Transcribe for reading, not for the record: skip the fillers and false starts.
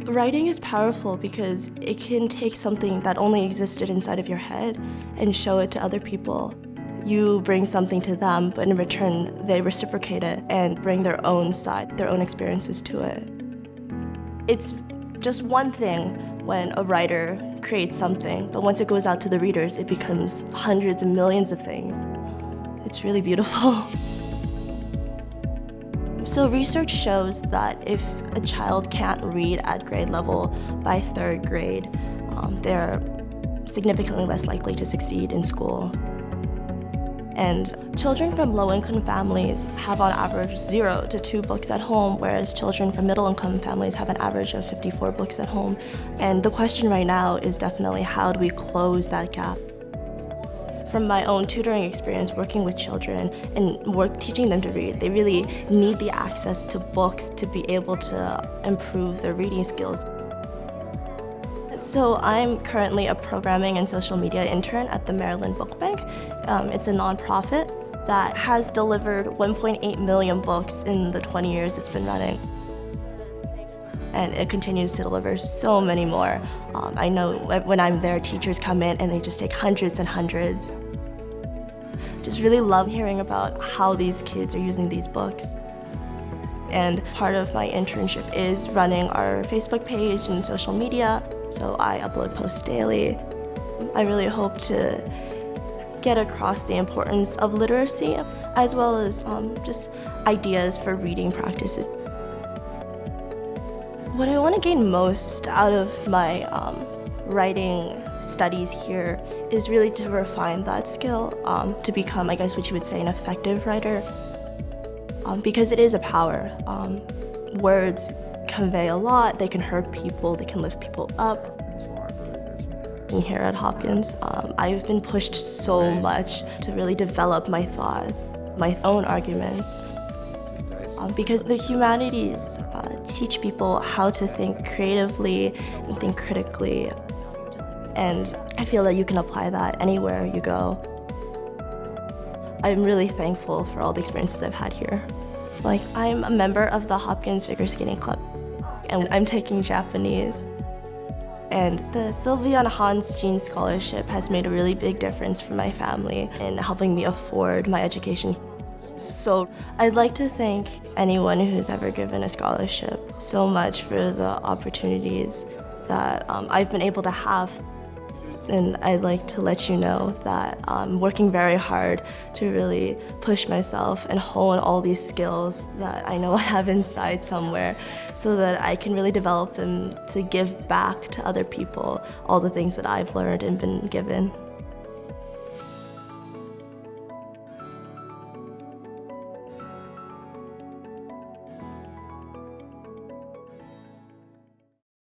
Writing is powerful because it can take something that only existed inside of your head and show it to other people. You bring something to them, but in return, they reciprocate it and bring their own side, their own experiences to it. It's just one thing when a writer creates something, but once it goes out to the readers, it becomes hundreds and millions of things. It's really beautiful. So research shows that if a child can't read at grade level by third grade, they're significantly less likely to succeed in school. And children from low-income families have on average 0 to 2 books at home, whereas children from middle-income families have an average of 54 books at home. And the question right now is definitely, how do we close that gap? From my own tutoring experience working with children and teaching them to read, they really need the access to books to be able to improve their reading skills. So I'm currently a programming and social media intern at the Maryland Book Bank. It's a nonprofit that has delivered 1.8 million books in the 20 years it's been running. And it continues to deliver so many more. I know when I'm there, teachers come in and they just take hundreds and hundreds. Just really love hearing about how these kids are using these books. And part of my internship is running our Facebook page and social media, so I upload posts daily. I really hope to get across the importance of literacy, as well as just ideas for reading practices. What I want to gain most out of my writing studies here is really to refine that skill, to become, I guess what you would say, an effective writer. Because it is a power. Words convey a lot, they can hurt people, they can lift people up. And here at Hopkins, I've been pushed so much to really develop my thoughts, my own arguments. Because the humanities teach people how to think creatively and think critically. And I feel that you can apply that anywhere you go. I'm really thankful for all the experiences I've had here. Like, I'm a member of the Hopkins Figure Skating Club, and I'm taking Japanese. And the Sylvia and Hans Jean Scholarship has made a really big difference for my family in helping me afford my education. So I'd like to thank anyone who's ever given a scholarship so much for the opportunities that I've been able to have. And I'd like to let you know that I'm working very hard to really push myself and hone all these skills that I know I have inside somewhere, so that I can really develop them to give back to other people all the things that I've learned and been given.